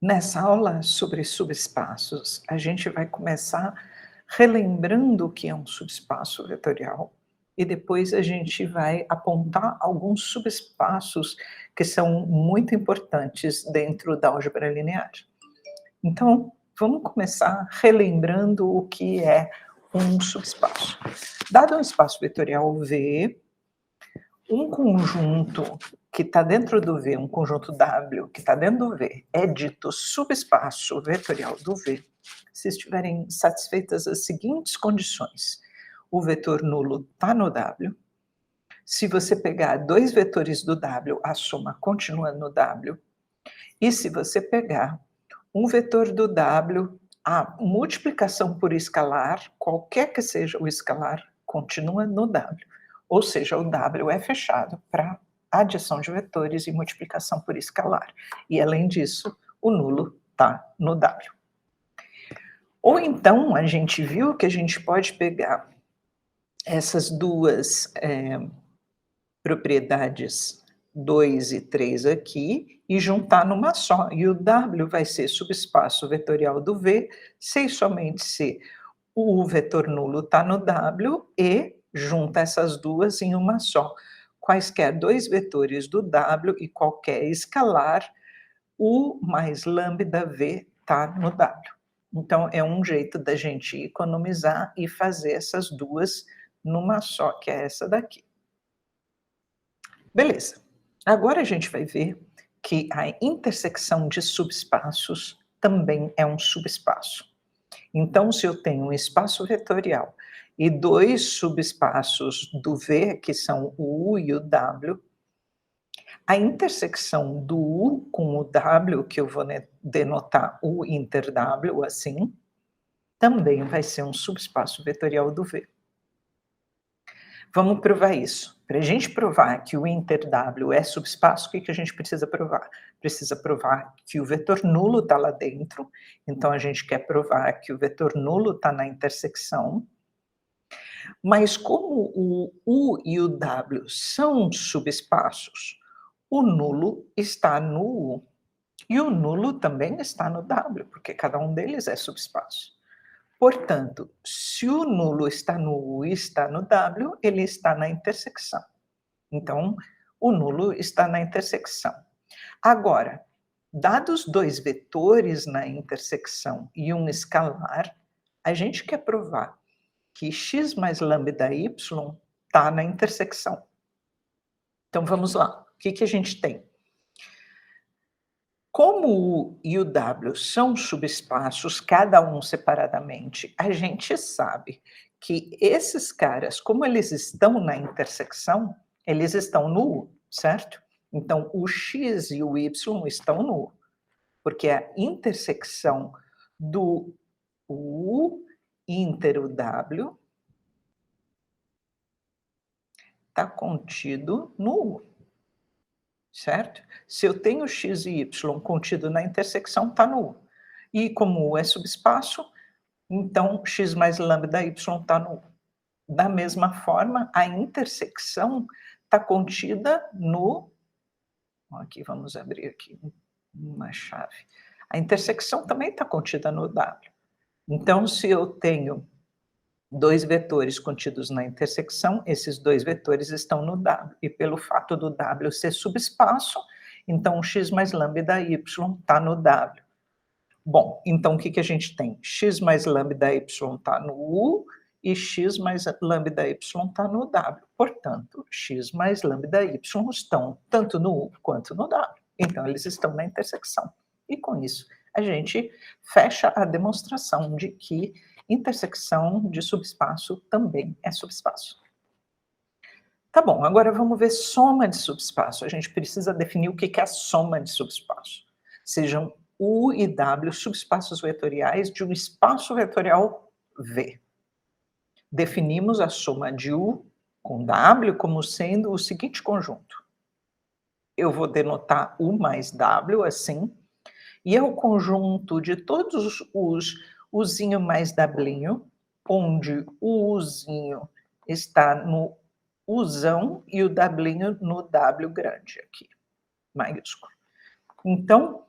Nessa aula sobre subespaços, a gente vai começar relembrando o que é um subespaço vetorial e depois a gente vai apontar alguns subespaços que são muito importantes dentro da álgebra linear. Então, vamos começar relembrando o que é um subespaço. Dado um espaço vetorial V, um conjunto que está dentro do V, um conjunto W que está dentro do V, é dito subespaço vetorial do V, se estiverem satisfeitas as seguintes condições. O vetor nulo está no W. Se você pegar dois vetores do W, a soma continua no W. E se você pegar um vetor do W, a multiplicação por escalar, qualquer que seja o escalar, continua no W. Ou seja, o W é fechado para adição de vetores e multiplicação por escalar. E, além disso, o nulo está no W. Ou então, a gente viu que a gente pode pegar essas duas propriedades 2 e 3 aqui e juntar numa só. E o W vai ser subespaço vetorial do V, sem somente se o vetor nulo está no W e junta essas duas em uma só. Quaisquer dois vetores do W e qualquer escalar, U mais lambda V está no W. Então, é um jeito da gente economizar e fazer essas duas numa só, que é essa daqui. Beleza. Agora a gente vai ver que a intersecção de subespaços também é um subespaço. Então, se eu tenho um espaço vetorial e dois subespaços do V, que são o U e o W, a intersecção do U com o W, que eu vou denotar U inter W assim, também vai ser um subespaço vetorial do V. Vamos provar isso. Para a gente provar que o inter W é subespaço, o que a gente precisa provar? Precisa provar que o vetor nulo está lá dentro, então a gente quer provar que o vetor nulo está na intersecção. Mas como o U e o W são subespaços, o nulo está no U. E o nulo também está no W, porque cada um deles é subespaço. Portanto, se o nulo está no U e está no W, ele está na intersecção. Então, o nulo está na intersecção. Agora, dados dois vetores na intersecção e um escalar, a gente quer provar que x mais lambda y está na intersecção. Então, vamos lá. O que a gente tem? Como o U e o W são subespaços, cada um separadamente, a gente sabe que esses caras, como eles estão na intersecção, eles estão no U, certo? Então, o x e o y estão no U, porque a intersecção do U inter o W está contido no U. Certo? Se eu tenho x e y contido na intersecção, está no U. E como U é subespaço, então x mais lambda y está no U. Da mesma forma, a intersecção está contida no... Aqui, vamos abrir aqui uma chave. A intersecção também está contida no W. Então, se eu tenho dois vetores contidos na intersecção, esses dois vetores estão no W. E pelo fato do W ser subespaço, então o x mais lambda y está no W. Bom, então o que a gente tem? X mais lambda y está no U e x mais lambda y está no W. Portanto, x mais lambda y estão tanto no U quanto no W. Então, eles estão na intersecção. E com isso, a gente fecha a demonstração de que intersecção de subespaço também é subespaço. Tá bom, agora vamos ver soma de subespaço. A gente precisa definir o que é a soma de subespaço. Sejam U e W subespaços vetoriais de um espaço vetorial V. Definimos a soma de U com W como sendo o seguinte conjunto. Eu vou denotar U mais W assim, e é o conjunto de todos os Uzinho mais Wzinho, onde o Uzinho está no Uzão e o Wzinho no W grande aqui, maiúsculo. Então,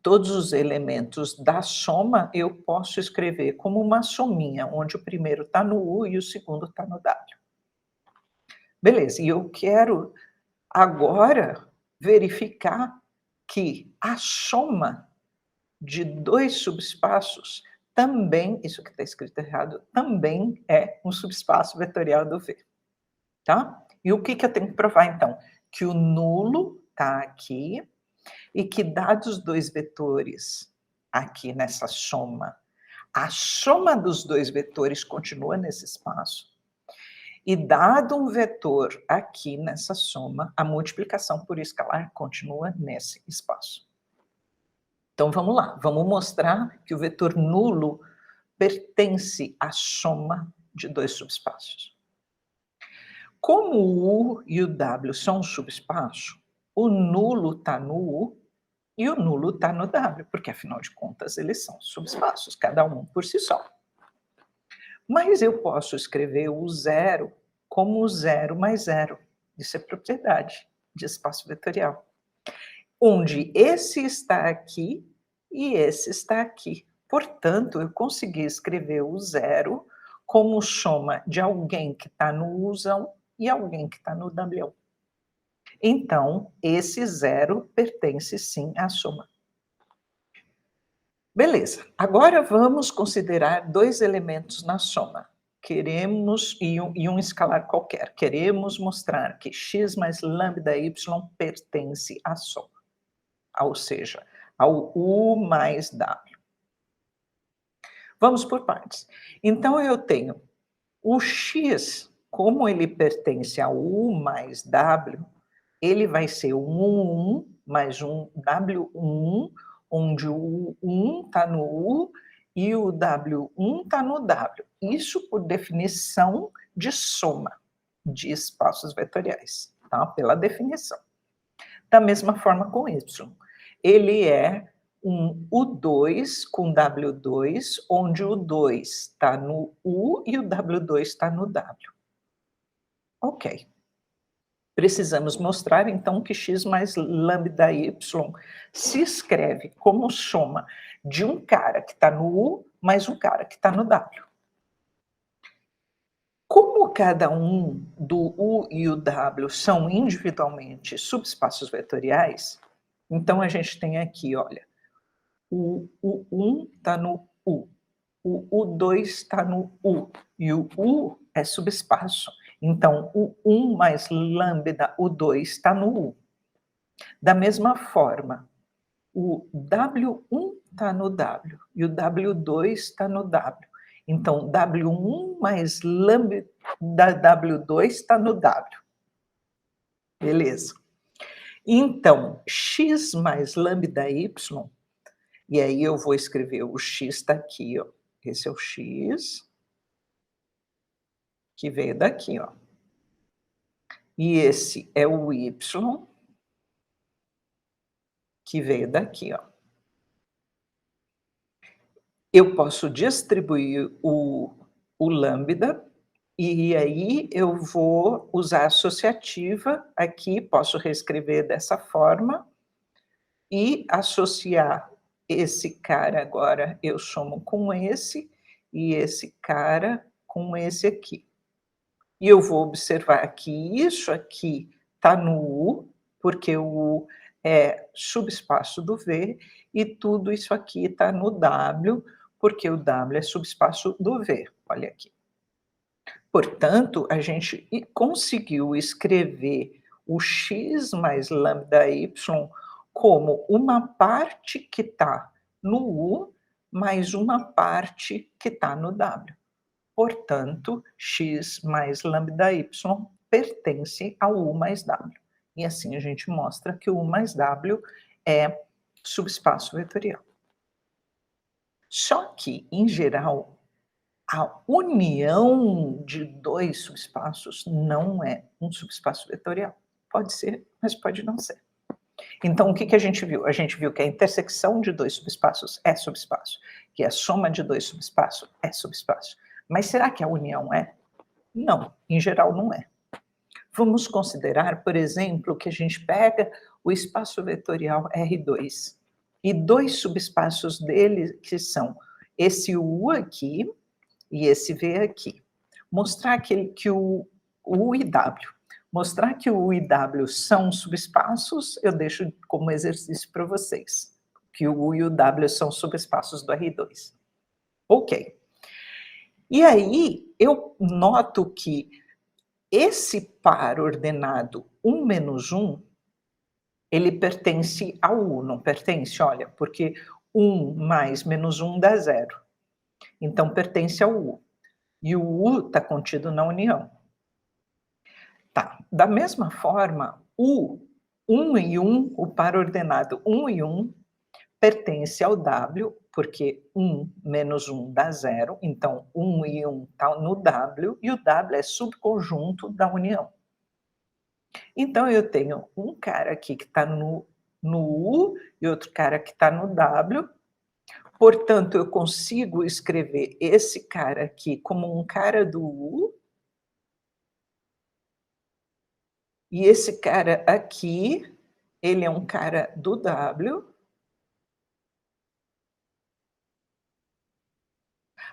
todos os elementos da soma eu posso escrever como uma sominha, onde o primeiro está no U e o segundo está no W. Beleza, e eu quero agora verificar que a soma de 2 subespaços também, isso que está escrito errado, também é um subespaço vetorial do V, tá? E o que que eu tenho que provar então? Que o nulo está aqui e que dados 2 vetores aqui nessa soma, a soma dos 2 vetores continua nesse espaço, e dado um vetor aqui nessa soma, a multiplicação por escalar continua nesse espaço. Então vamos lá, vamos mostrar que o vetor nulo pertence à soma de 2 subespaços. Como o U e o W são um subespaço, o nulo está no U e o nulo está no W, porque afinal de contas eles são subespaços, cada um por si só. Mas eu posso escrever o zero como 0 mais 0. Isso é propriedade de espaço vetorial. Onde esse está aqui e esse está aqui. Portanto, eu consegui escrever o zero como soma de alguém que está no Uzão e alguém que está no W. Então, esse zero pertence sim à soma. Beleza, agora vamos considerar 2 elementos na soma. Queremos, e um escalar qualquer, queremos mostrar que x mais lambda y pertence à soma, ou seja, ao U mais W. Vamos por partes. Então, eu tenho o x, como ele pertence ao U mais W, ele vai ser um 1 mais um W1, onde o 1 está no U e o W1 está no W. Isso por definição de soma de espaços vetoriais, tá? Pela definição. Da mesma forma com Y. Ele é um U2 com W2, onde o 2 está no U e o W2 está no W. Ok. Precisamos mostrar, então, que x mais lambda y se escreve como soma de um cara que está no U mais um cara que está no W. Como cada um do U e o W são individualmente subespaços vetoriais, então a gente tem aqui, olha, o U1 está no U, o U2 está no U, e o U é subespaço. Então, o 1 mais lambda, o 2, está no U. Da mesma forma, o W1 está no W e o W2 está no W. Então, W1 mais lambda W2 está no W. Beleza. Então, x mais lambda y, e aí eu vou escrever o x está aqui, ó. Esse é o x, que veio daqui, ó. E esse é o y, que veio daqui, ó. Eu posso distribuir o lambda, e aí eu vou usar a associativa aqui, posso reescrever dessa forma, e associar esse cara agora, eu somo com esse, e esse cara com esse aqui. E eu vou observar que isso aqui está no U, porque o U é subespaço do V, e tudo isso aqui está no W, porque o W é subespaço do V. Olha aqui. Portanto, a gente conseguiu escrever o x mais lambda y como uma parte que está no U, mais uma parte que está no W. Portanto, x mais lambda y pertence ao U mais W. E assim a gente mostra que o U mais W é subespaço vetorial. Só que, em geral, a união de 2 subespaços não é um subespaço vetorial. Pode ser, mas pode não ser. Então, o que a gente viu? A gente viu que a intersecção de 2 subespaços é subespaço, que a soma de 2 subespaços é subespaço. Mas será que a união é? Não, em geral não é. Vamos considerar, por exemplo, que a gente pega o espaço vetorial R2. e 2 subespaços dele, que são esse U aqui e esse V aqui. Mostrar que o U e W. Mostrar que o U e W são subespaços, eu deixo como exercício para vocês, que o U e o W são subespaços do R2. Ok. E aí, eu noto que esse par ordenado 1 menos 1, ele pertence ao U, não pertence? Olha, porque 1 mais menos 1 dá 0. Então, pertence ao U. E o U está contido na união. Tá. Da mesma forma, o 1 e 1, o par ordenado 1 e 1, pertence ao W, porque 1 menos 1 dá 0, então 1 e 1 está no W, e o W é subconjunto da união. Então eu tenho um cara aqui que está no U e outro cara que está no W, portanto eu consigo escrever esse cara aqui como um cara do U, e esse cara aqui, ele é um cara do W,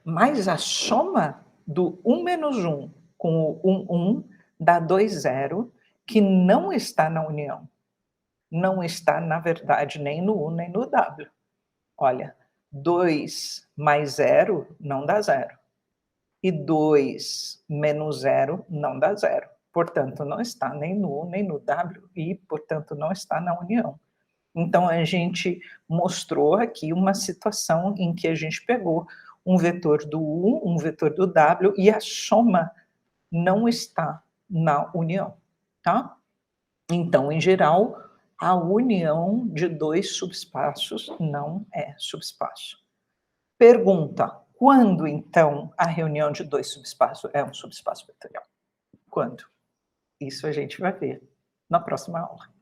mas a soma do 1 menos 1 com o 1 dá 2, 0, que não está na união. Não está, na verdade, nem no U nem no W. Olha, 2 mais 0 não dá 0. E 2 menos 0 não dá 0. Portanto, não está nem no U nem no W e, portanto, não está na união. Então, a gente mostrou aqui uma situação em que a gente pegou um vetor do U, um vetor do W, e a soma não está na união, tá? Então, em geral, a união de 2 subespaços não é subespaço. Pergunta: quando, então, a reunião de 2 subespaços é um subespaço vetorial? Quando? Isso a gente vai ver na próxima aula.